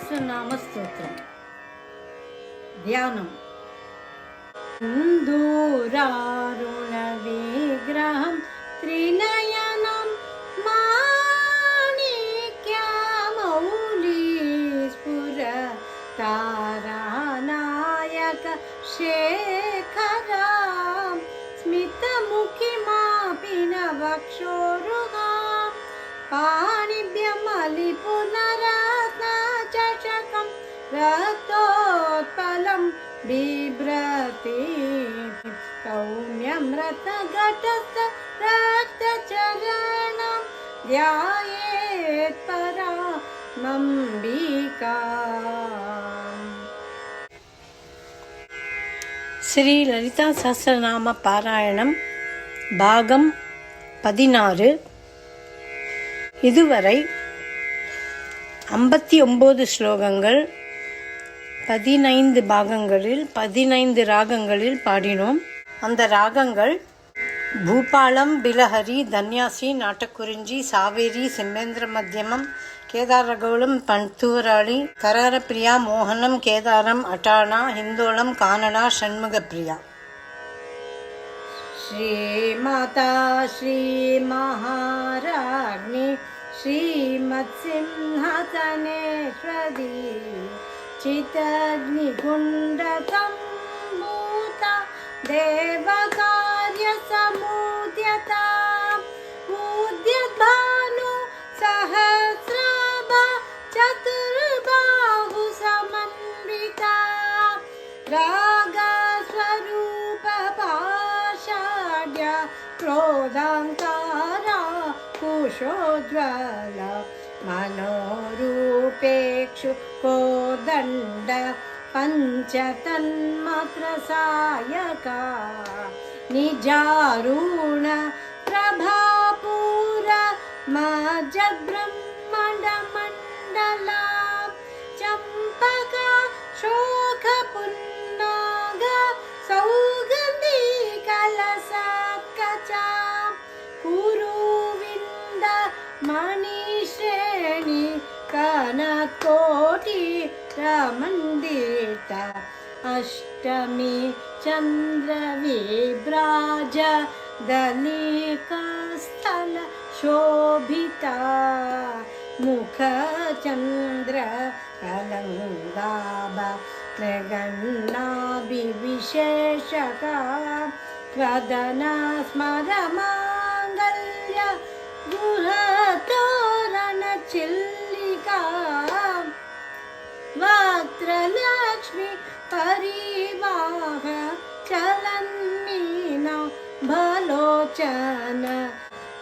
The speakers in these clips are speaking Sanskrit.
సహస్రనామ స్తోత్రం. ధ్యానం. సింధూరారుణ విగ్రహం త్రినయనం మాణిక్యమౌళి స్ఫుర తారానాయక శేఖరం స్మితముఖిమాపిన వక్షోరుహాం పాణిభ్యమలిపునరత్నచషకం రక్తోత్పలం బిభ్రతి సౌమ్యమృతఘటస్థ రక్తచరణం ధ్యాయేత్ పరమంబికాం. ஸ்ரீ லலிதா சஹஸ்ரநாம பாராயணம் பாகம் 16. இதுவரை 59 ஸ்லோகங்கள் 15 பாகங்களில் 15 ராகங்களில் பாடினோம். அந்த ராகங்கள் பூபாலம், பிலஹரி, தன்யாசி, நாட்டக்குறிஞ்சி, சாவேரி, சிம்மேந்திர மத்தியமம், கேதாரகௌளம், பந்துவராளி, கரரப்பிரியா, மோகனம், கேதாரம், அட்டானா, ஹிந்தோளம், கானடா, ஷண்முகப்பிரியா. श्रीमाता श्री महाराज्ञी श्रीमत्सिंहासनेश्वरी चितग्निकुण्डसम्भूता देवकार्यसमुद्यता उद्यद्भानु सहस्रभा चतुर्बाहु समन्विता रागस्वरूप क्रोधांकारा कुशोज्वल मनोरूपेक्षु कोदण्ड पंचतन्मात्र सायका निजारुण प्रभापूर मज्जब्रह्मण्ड मण्डला चम्पका शोक पुन्नाग सौगन्धी कलशकचा कुरुविन्द मणिश्रेणी कनकोटि रमन्दिता अष्टमी चन्द्रविभ्राज दलिकस्थल शोभिता मुखचन्द्र कलङ्गाभ मृगन्नाभिविशेषका वदना स्मरमाङ्गल्य गृहतोरणचिल्लिका वक्त्रलक्ष्मी परिवाह चलन्मीना भलोचन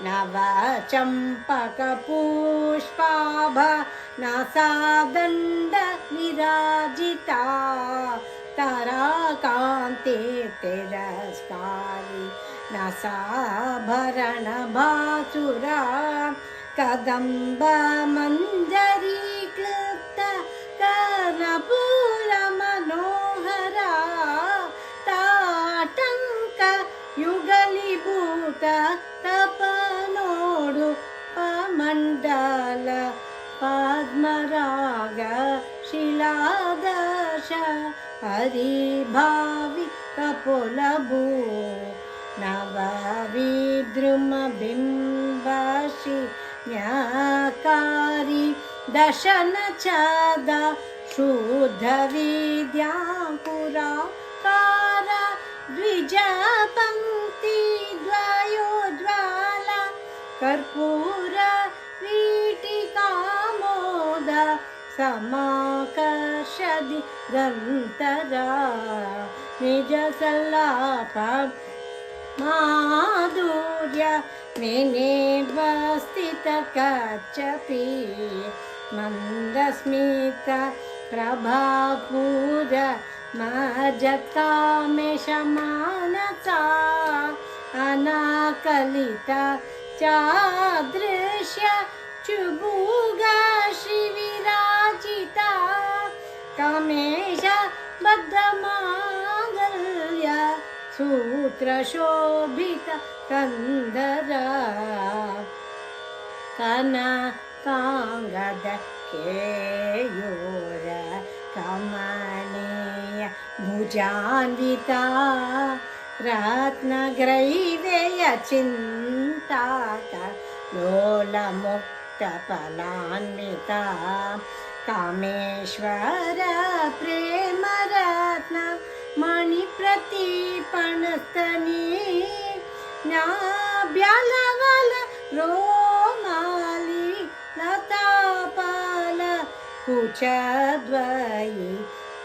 नवचम्पकपुष्पाभ नासादण्ड विराजिता ताराकान्ते तिरस्कारी नासाभरण भासुरा कदम्ब मञ्जरी क्लृप्त कर्णपूर मनोहरा ताटङ्क युगलीभूत तपनोडु पमण्डल पद्मराग शिलादश हरिभावि कपोलभू नवविद्रुमबिम्बशि न्याकारी दशनचद शुद्धविद्याङ्कुराकार द्विजपङ्क्ति द्वयोज्ज्वला कर्पूर वीटिकामोद समाकर्षदि गन्तरा निजसल्लाप माधुर्य मेनेवस्थितकच्छपि मन्दस्मित प्रभापूर मज्जत्कामेशमानसा अनाकलिता चादृश्य चुबुगा श्रीविराजिता कामेश बद्धमाङ्गल्य सूत्रशोभित कंदरा कनकाङ्गद केयूर भुजान्विता रत्नग्रैवेयचिन्ताका लोलमुक्तफलान्विता कामेश्वर प्रेमरत्न मणिप्रतीपणस्तनी नाभ्यालवल रोमाली लतापाल कुचद्वयी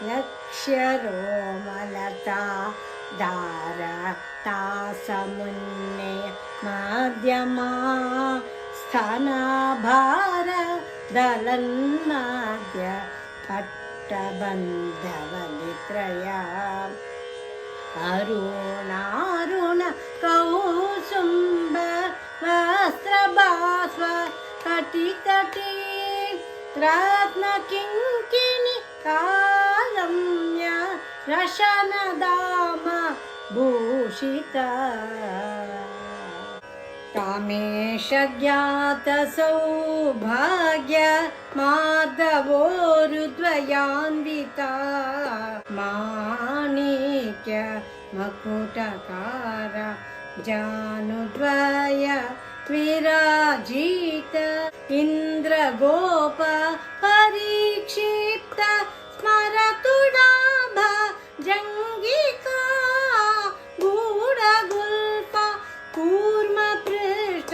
लक्ष्यरोमलता दार तासमुन्ने मध्यमा स्थानाभार दलन्मध्य पट्टबन्धवलित्रया अरुणारुण कौसुम्ब वस्त्रभास्व कटिकटी रत्नकिङ्किणी कालम्य रशनदाम भूषिता कामेशज्ञातसौभाग्य माधवोरुद्वयान्विता माणिक्य मकुटकार जानुद्वय विराजित इन्द्रगोप परीक्षिप्त स्मरतुडाभ जङ्गिका गूढगुल्फ कूर्मपृष्ठ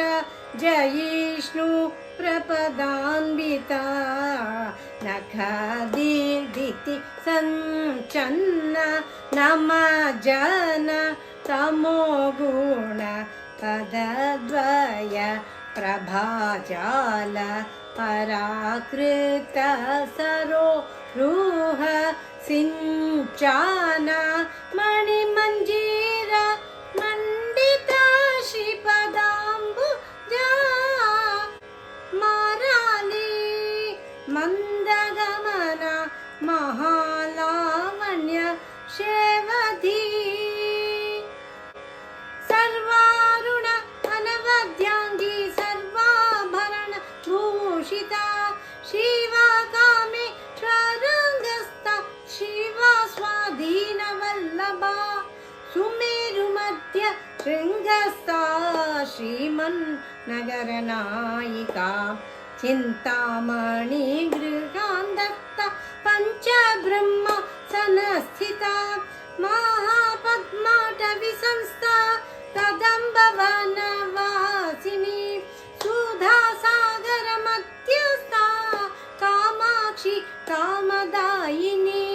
जयिष्णु प्रपदान्विता नखदीर्घिति सञ्चन्न नमजन तमोगुण पदद्वय प्रभाजाल पराकृत सरोरुह सिञ्चान मणिमञ्जीर मण्डित श्रीपदाम्बुजा माराली मन्दगमन महालावण्य शेवधी सर्वारुण अनवद्यांगी सर्वाभरण भूषिता शिवकामेश्वरङ्गस्था शिवा स्वाधीनवल्लभा सुमेरुमध्य शृङ्गस्था श्रीमन्नगरनायिका चिन्तामणि गृहान्धस्था पञ्चब्रह्म संस्थिता महापद्माटवी संस्था कदम्बवनवासिनी सुधासागर मध्यस्था कामाक्षी कामदायिनी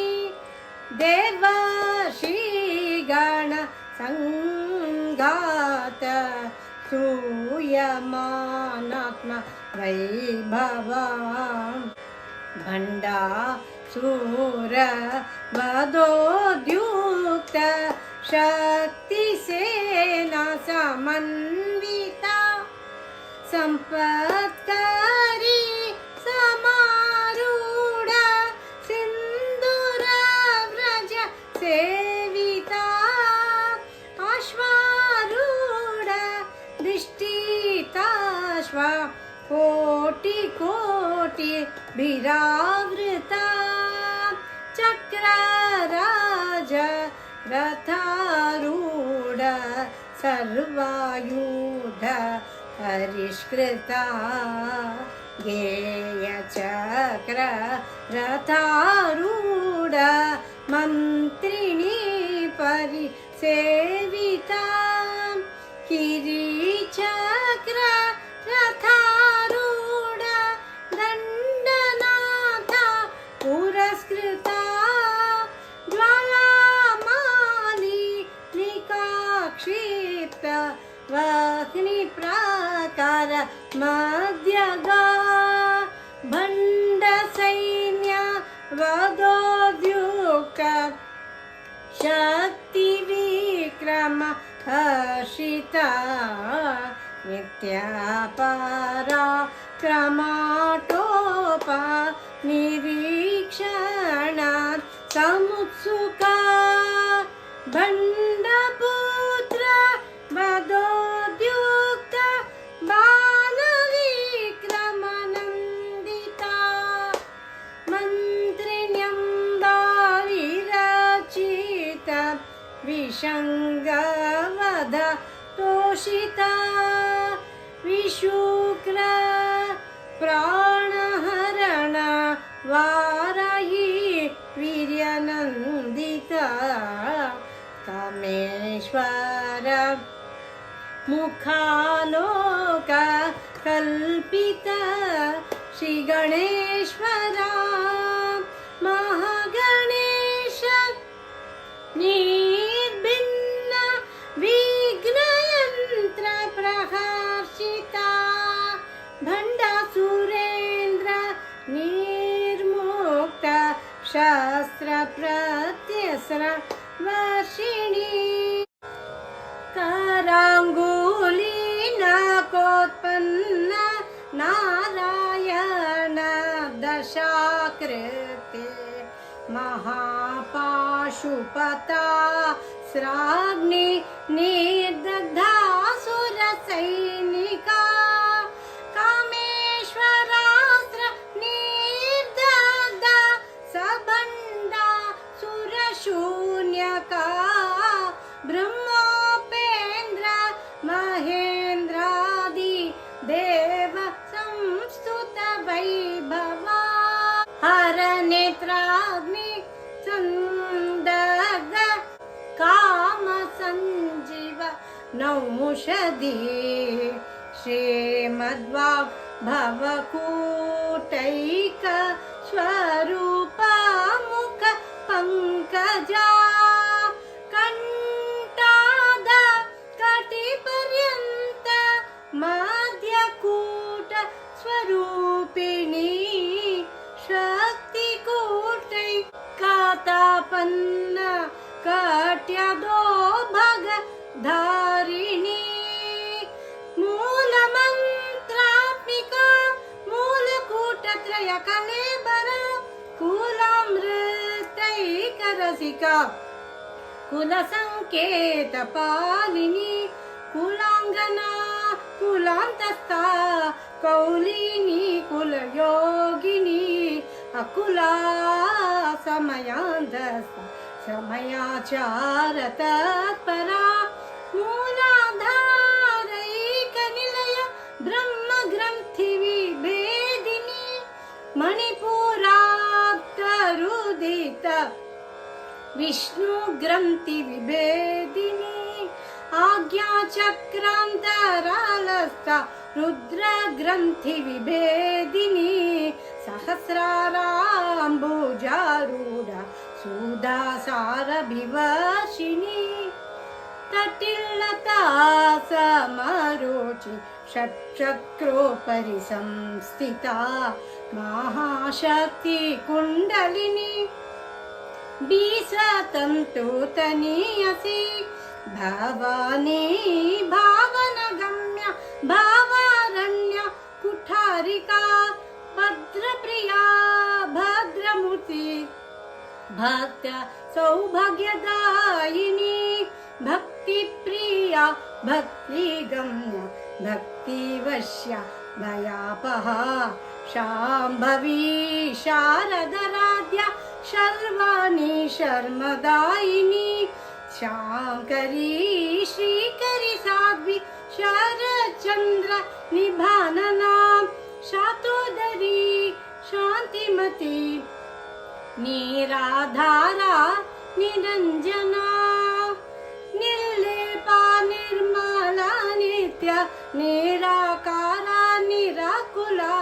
देवर्षिगण संघात सूयमानात्म वैभवा भण्डासुर वधोद्युक्त शक्तिसेना समन्विता सम्पत्करी समारूढ सिन्दूरव्रज सेविता अश्वारूढ दृष्टिताश्व कोटि कोटि विरावृता चक्रराज रथारूढ सर्वायुध परिष्कृता गेयचक्र रथारूढ मन्त्रिणी परिसेविता किरीचक्र रथारूढ दण्डनाथ पुरस्कृता ज्वालामाली निकाक्षिप्त वह्निप्राकार मध्यगा भण्डसैन्य वधोद्युक्त शक्तिविक्रम हर्षिता नित्यापराक्रमाटोप निरीक्षण समुत्सुका भण्डपुत्र वधोद्युक्त बालविक्रमनन्दिता मन्त्रिण्यं विरचित विषङ्गवध तोषिता विशुक्र प्राणहरण वाराही वीर्यनन्दिता कामेश्वर मुखालोक कल्पिता श्री गणेश्वरा महागणेश निर्भिन्न विघ्नयन्त्र प्रहर्षिता भण्डासुरेन्द्र निर्मुक्त शस्त्र प्रत्यस्त्र वर्षिणी कराङ्गुलीनकोत्पन्न नारायण दशाकृते महापाशुपता स्राग्नि निर्दग्धासुरसैनिका कामेश्वरास्त्र निर्दग्धा सबण्डा सुरशून्यका ब्रह्मोपेन्द्र महेन्द्रादि देव संस्तुत वैभवा हर नेत्राग्नि संदग्ध काम संजीव नौषधि श्रीमद्वा भवकूटैक स्वरूप मुख पंकजा कंठाद कटिपर्यंत मध्यकूट स्वरूपिणी शक्तिकूटैकातापन्न कट्यदो भग धारिणी मूलमन्त्रात्मिका मूलकूटत्रय कलेबर कुलामृतैकरसिका कुलसंकेतपालिनी कुलांगना कुलांतस्था कौलिनी कुलयोगिनी अकुला समयांधस्था समयाचार तत्परा मूलाधारैकनिलय ब्रह्मग्रन्थि विभेदिनी मणिपुराप्तरुदित विष्णुग्रन्थि विभेदिनी आज्ञाचक्रान्तरालस्था रुद्रग्रन्थि विभेदिनी सहस्राराम्बुजारूढ सुधासारभिवर्षिणी तटिल्लता समरोचि षट्चक्रोपरि संस्थिता महाशक्ति कुण्डलिनी बीसतन्तुतनीयसी भवानी भावनगम्य भावारण्य कुठारिका भद्रप्रिया भद्रमूर्ति भक्त सौभाग्यदायिनी भक्तिप्रिया भक्तिगम्य भक्तिवश्य भयापहा शाम्भवी शारदराध्य शर्वाणी शर्मदायिनी शांकरी श्रीकरी साध्वी शरचंद्र निभानना शातोदरी शांतिमती निराधारा निरंजना निर्लेपा निर्मला नित्य निराकारा निराकुला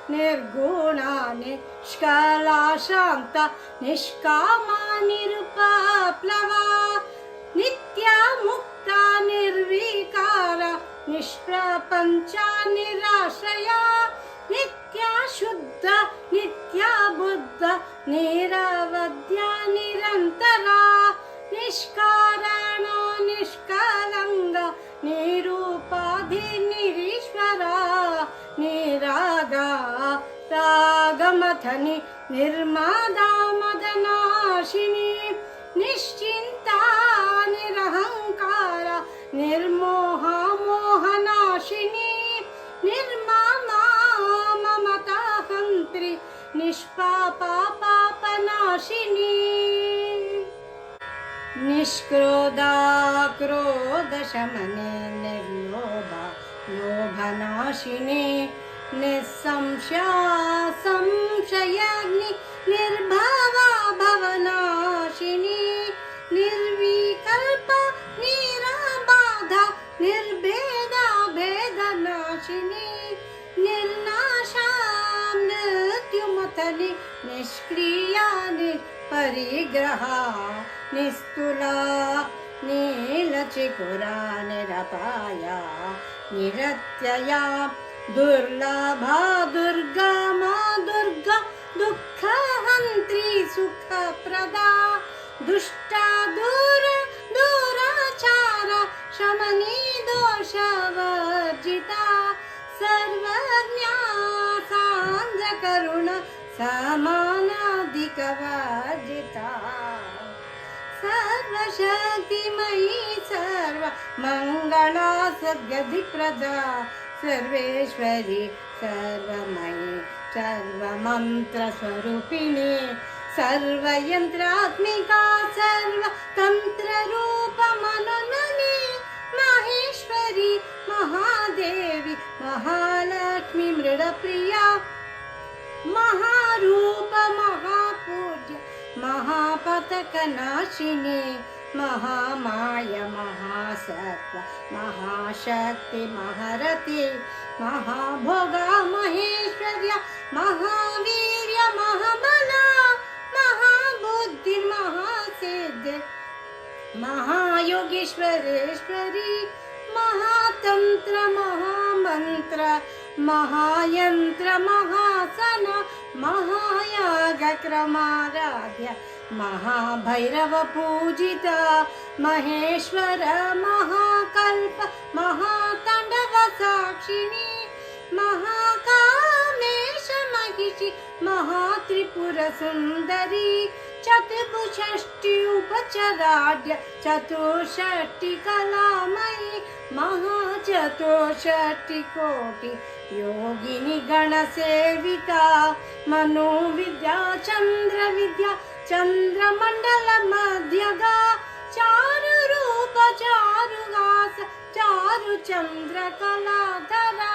निर्गुणा निष्कला शांत निष्कामा निरुपप्लवा नित्या मुक्ता निर्विकारा निष्प्रपंचा निराश्रया नित्या शुद्ध नित्या बुद्ध निरवध्या निरंतरा निष्कारण निष्कलंग निरूपाधि निरीश्वरा निरागा रागमथनि निर्मादा मदनाशिनी निश्चिंता निरहंकारा निर्मोहा मोहनाशिनी निर्मामा ममता हंत्री निष्पापा पापनाशिनी निष्क्रोधा क्रोधशमने निर्लोभा लोभनाशिनी निस्संशया संशयाग्नि निर्भवा भवनाशिनी निर्विकल्पा निराबाधा निर्भेदा भेदनाशिनी निर्नाशा मृत्युमथनि निष्क्रिया निष्परिग्रहा निस्तुला नीलचिकुरा निरपाया निरत्यया दुर्लभा दुर्गा मा दुर्गा दुःखहन्त्री सुखप्रदा दुष्टा दुराचार शमनी दोषवर्जिता सर्वज्ञा सान्द्रकरुण समानाधिकवर्जिता सर्वशक्तिमयी सर्वमङ्गला सद्गतिप्रदा सर्वेश्वरी सर्वमयी सर्वमन्त्रस्वरूपिणी सर्वयन्त्रात्मिका सर्वतन्त्ररूपमनोन्मनी माहेश्वरी महादेवी महालक्ष्मी मृडप्रिया महारूप महापूज्य महापतकनाशिनी महामाया महासत्व महाशक्ति महारति महाभोगा महेश्वर्या महावीर्य महाबला महाबुद्धि महासिद्धि महायोगेश्वरेश्वरी महातंत्र महामंत्र महायंत्र महासन महायागक्रमाराध्य महाभैरव पूजिता महेश्वर महाकल्प महातांडव साक्षिणी महाकामेश महिषी महात्रिपुर सुंदरी चतुष्षष्टि उपचराढ्य चतुष्षष्टि कलामयी महाचतुष्षष्टि कोटि योगिनी गणसेविता मनोविद्या चंद्रविद्या चंद्रमंडल मध्यगा चारु रूप चारु हास चारु चंद्र कलाधरा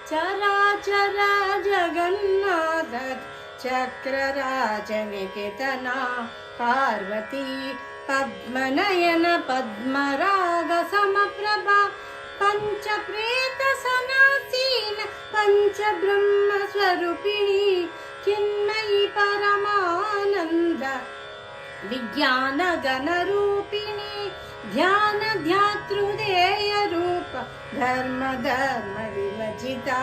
चराचर जगन्नाथ चक्रराजनिकेतना पार्वती पद्मनयन पद्मराग समप्रभा पंचप्रेत सनासीन पंचब्रह्म स्वरूपिणी चिन्मयी परमानंद विज्ञान गणरूपिणी ध्यान ध्यातृदेय रूप धर्म धर्म विमजिता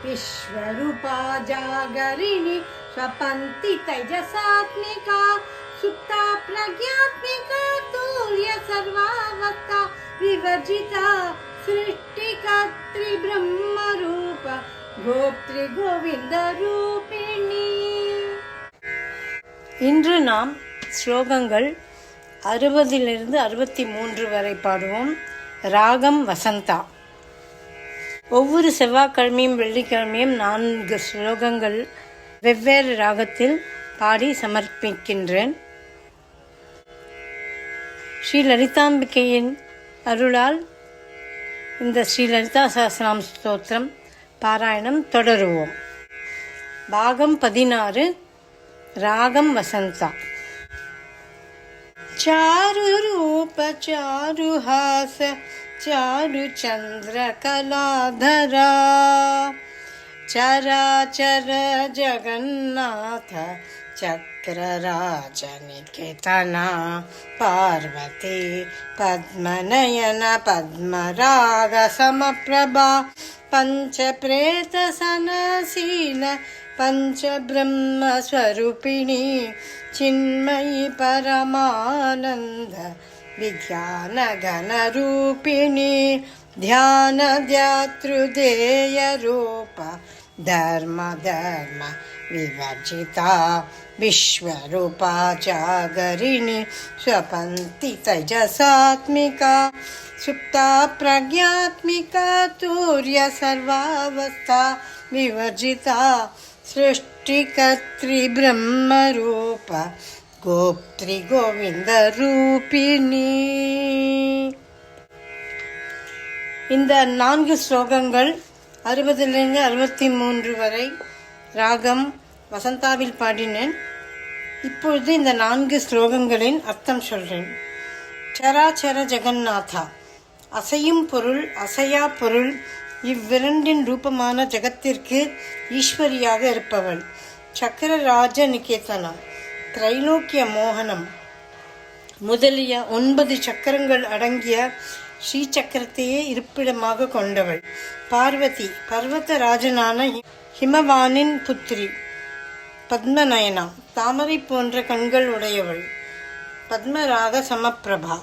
विश्वरूपा जागरिणी स्वपन्ति तेजसात्मिका सुप्ता प्रज्ञात्मिका तुर्य सर्वावस्था विवर्जिता सृष्टिकर्त्री ब्रह्म रूप गोप्त्री गोविंद रूपिणी. இன்று நாம் ஸ்லோகங்கள் 60 63 வரை பாடுவோம். ராகம் வசந்தா. ஒவ்வொரு செவ்வாய்க்கிழமையும் வெள்ளிக்கிழமையும் 4 ஸ்லோகங்கள் வெவ்வேறு ராகத்தில் பாடி சமர்ப்பிக்கின்றேன். ஸ்ரீ லலிதாம்பிகையின் அருளால் இந்த ஸ்ரீ லலிதா சஹஸ்ரநாம ஸ்தோத்திரம் பாராயணம் தொடருவோம். பாகம் 16 ராகம் வசந்தா. चारु रूप चारु हास चारु चंद्र कलाधरा चराचर जगन्नाथ चक्रराजनिकेतना पार्वती पद्मनयन पद्मराग समप्रभा पंचप्रेत सनासीन पंचब्रह्म स्वरूपिणी चिन्मयी परमानंद विज्ञान घनरूपिणी ध्यान ध्यातृदेय रूप धर्म धर्म विवर्जिता विश्वरूपा जागरिणी स्वपन्ति तेजसात्मिका सुप्ता प्रज्ञात्मिका तुर्य सर्वावस्था विवर्जिता सृष्टिकर्त्री ब्रह्मरूप கோப்த்ரி கோவிந்த ரூபிணி. இந்த 4 ஸ்லோகங்கள் 60லிருந்து 63 வரை ராகம் வசந்தாவில் பாடினேன். இப்பொழுது இந்த 4 ஸ்லோகங்களின் அர்த்தம் சொல்றேன். சராச்சர ஜெகநாதா, அசையும் பொருள் அசையா பொருள் இவ்விரண்டின் ரூபமான ஜெகத்திற்கு ஈஸ்வரியாக இருப்பவள். சக்கரராஜ நிகேதனா, திரைலோக்கிய மோகனம் முதலிய 9 சக்கரங்கள் அடங்கிய ஸ்ரீ சக்கரத்தையே இருப்பிடமாக கொண்டவள். பார்வதி, பர்வதராஜனான ஹிமவானின் புத்திரி. பத்மநயனா, தாமரை போன்ற கண்கள் உடையவள். பத்மராக சமப்பிரபா,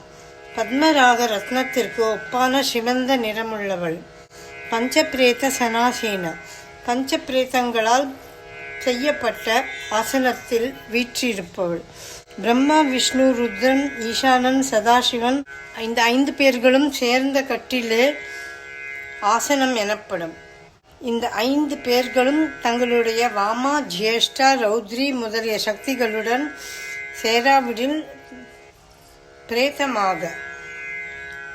பத்மராக ரத்னத்திற்கு ஒப்பான சிவந்த நிறமுள்ளவள். பஞ்சபிரேத சனாசீன, பஞ்ச பிரேதங்களால் செய்யப்பட்ட ஆசனத்தில் வீற்றிருப்பவள். பிரம்மா, விஷ்ணு, ருத்ரன், ஈசானன், சதாசிவன் இந்த 5 பேர்களும் சேர்ந்த கட்டிலே ஆசனம் எனப்படும். இந்த 5 பேர்களும் தங்களுடைய வாமா, ஜேஷ்டா, ரௌத்ரி முதலிய சக்திகளுடன் சேராவிடில் பிரேதமாக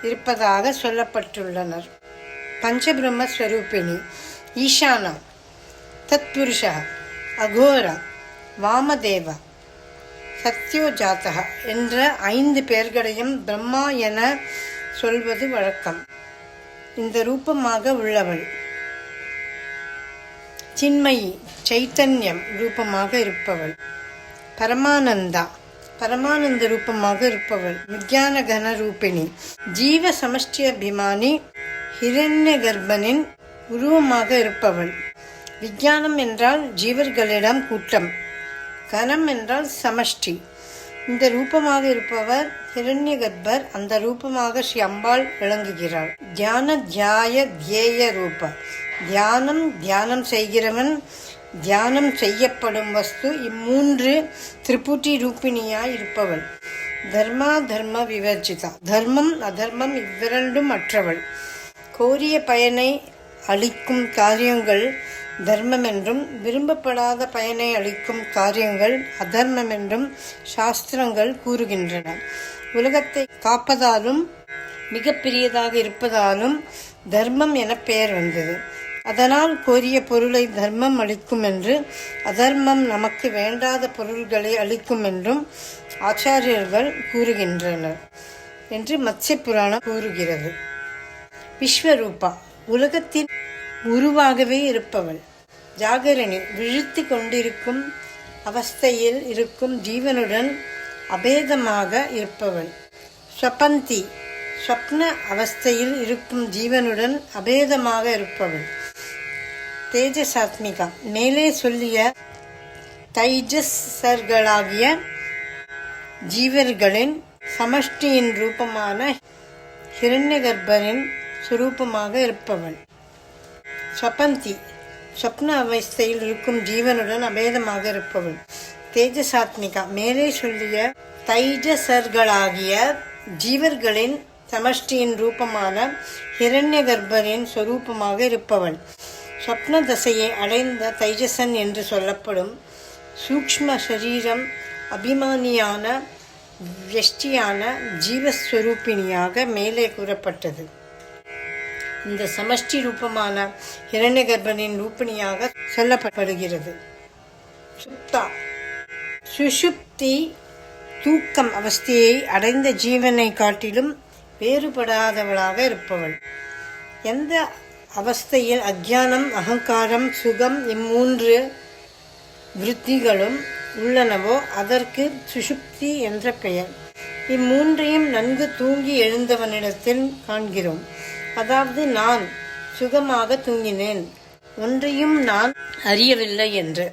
இருப்பதாக சொல்லப்பட்டுள்ளனர். பஞ்சபிரம்ம ஸ்வரூபிணி ஈசானா, தத்புருஷா, அகோரா, வாமதேவ, சத்யோஜாதா என்ற 5 பேர்களையும் பிரம்மா என சொல்வது வழக்கம். இந்த ரூபமாக உள்ளவள். சின்மயி, சைத்தன்யம் ரூபமாக இருப்பவள். பரமானந்தா, பரமானந்த ரூபமாக இருப்பவள். விஞ்ஞான கன ரூபிணி, ஜீவ சமஷ்டி அபிமானி ஹிரண்ய கர்ப்பனின் உருவமாக இருப்பவள். விஞ்ஞானம் என்றால் ஜீவர்களிடம் கூட்டம், கனம் என்றால் சமஷ்டி. இந்த ரூபமாக இருப்பவர் ஹிரண்ய கர்ப்பர். அந்த ரூபமாக ஸ்ரீ அம்பாள் விளங்குகிறாள். தியான தியாய தியேய ரூப, தியானம் தியானம் செய்கிறவன், தியானம் செய்யப்படும் வஸ்து, இம்மூன்று திரிபுட்டி ரூபிணியாய் இருப்பவள். தர்மா தர்ம விவர்ஜிதா, தர்மம் அதர்மம் இவ்விரண்டும் அற்றவள். கோரிய பயனை அளிக்கும் காரியங்கள் தர்மம் என்றும், விரும்பப்படாத பயனை அளிக்கும் காரியங்கள் அதர்மம் என்றும் சாஸ்திரங்கள் கூறுகின்றன. உலகத்தை காப்பதாலும் மிக பெரியதாக இருப்பதாலும் தர்மம் என பெயர் வந்தது. அதனால் கோரிய பொருளை தர்மம் அளிக்கும் என்று, அதர்மம் நமக்கு வேண்டாத பொருள்களை அளிக்கும் என்றும் ஆச்சாரியர்கள் கூறுகின்றனர் என்று மத்ஸ்ய புராணம் கூறுகிறது. விஸ்வரூபா, உலகத்தின் உருவாகவே இருப்பவள். ஜாகரணி, விழித்து கொண்டிருக்கும் அவஸ்தையில் இருக்கும் ஜீவனுடன் அபேதமாக இருப்பவள். ஸ்வபந்தி, ஸ்வப்ன அவஸ்தையில் இருக்கும் ஜீவனுடன் அபேதமாக இருப்பவள். தேஜசாத்மிகா, மேலே சொல்லிய தைஜஸர்களாகிய ஜீவர்களின் சமஷ்டியின் ரூபமான ஹிரண்யகர்ப்பரின் சுரூபமாக இருப்பவள். ஸ்வபந்தி, ஸ்வப்ன அவஸ்தையில் இருக்கும் ஜீவனுடன் அபேதமாக இருப்பவள். தேஜசாத்மிகா, மேலே சொல்லிய தைஜஸர்களாகிய ஜீவர்களின் சமஷ்டியின் ரூபமான ஹிரண்யகர்ப்பரின் சொரூபமாக இருப்பவள். ஸ்வப்ன தசையை அடைந்த தைஜசன் என்று சொல்லப்படும் சூக்ஷ்ம சரீரம் அபிமானியான வியஷ்டியான ஜீவஸ்வரூபிணியாக மேலே கூறப்பட்டது. இந்த சமஷ்டி ரூபமான ஹிரண்யகர்ப்பனின் ரூபிணியாக சொல்லப்படுகிறது. சுப்தா, சுஷுப்தி தூக்கம் அவஸ்தையை அடைந்த ஜீவனை காட்டிலும் வேறுபடாதவளாக இருப்பவள். எந்த அவஸ்தையில் அஜ்ஞானம், அகங்காரம், சுகம் இம்மூன்று விருத்திகளும் உள்ளனவோ அதற்கு சுஷுப்தி என்ற பெயர். இம்மூன்றையும் நன்கு தூங்கி எழுந்தவனிடத்தில் காண்கிறோம். அதாவது நான் சுகமாக தூங்கினேன், ஒன்றையும் நான் அறியவில்லை என்று.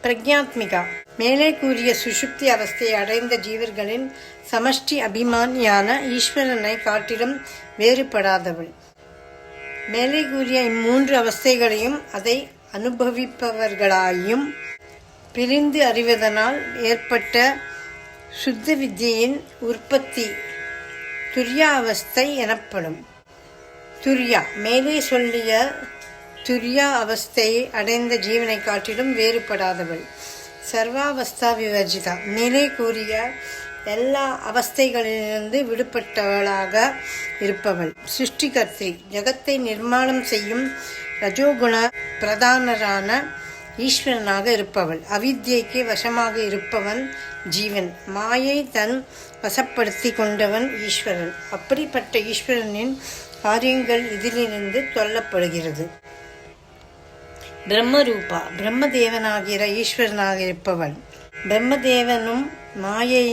பிரக்ஞாத்மிகா, மேலே கூறிய சுஷுப்தி அவஸ்தையை அடைந்த ஜீவர்களின் சமஷ்டி அபிமானியான ஈஸ்வரனை காட்டிலும் வேறுபடாதவள். மேலே கூறிய இம்மூன்று அவஸ்தைகளையும் அதை அனுபவிப்பவர்களாயும் பிரிந்து அறிவதனால் ஏற்பட்ட சுத்த வித்தியின் உற்பத்தி துரியா அவஸ்தை எனப்படும். துரியா, மேலே சொல்லிய துரியா அவஸ்தையை அடைந்த ஜீவனை காட்டிலும் வேறுபடாதவள். சர்வாவஸ்தா விவர்ஜிதா, மேலே கூறிய எல்லா அவஸ்தைகளிலிருந்து விடுபட்டவளாக இருப்பவள். சிருஷ்டிகர்த்தி, ஜகத்தை நிர்மாணம் செய்யும் ரஜோகுண பிரதானரான ஈஸ்வரனாக இருப்பவள். அவித்யைக்கு வசமாக இருப்பவன் ஜீவன். மாயை தன் வசப்படுத்தி கொண்டவன் ஈஸ்வரன். அப்படிப்பட்ட ஈஸ்வரனின் காரியங்கள் இதிலிருந்து சொல்லப்படுகிறது. பிரம்மரூபா, பிரம்மதேவனாகிற ஈஸ்வரனாக இருப்பவள். பிரம்மதேவனும் மாயை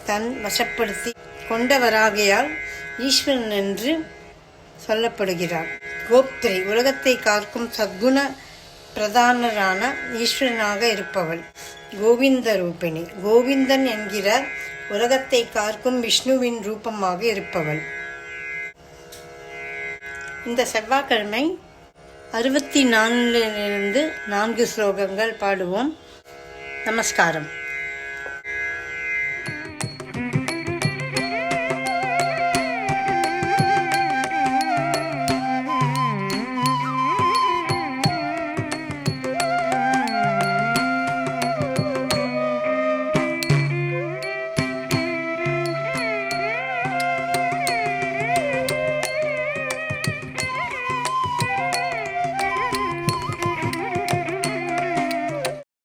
தன் வசப்படுத்தி கொண்டவராகையால் ஈஸ்வரன் என்று சொல்லப்படுகிறார். கோப்திரி, உலகத்தை காக்கும் சத்குண பிரதானரான ஈஸ்வரனாக இருப்பவள். கோவிந்த ரூபிணி, கோவிந்தன் என்கிற உலகத்தை காக்கும் விஷ்ணுவின் ரூபமாக இருப்பவள். இந்த செவ்வாய்க்கிழமை 64 4 ஸ்லோகங்கள் பாடுவோம். நமஸ்காரம்.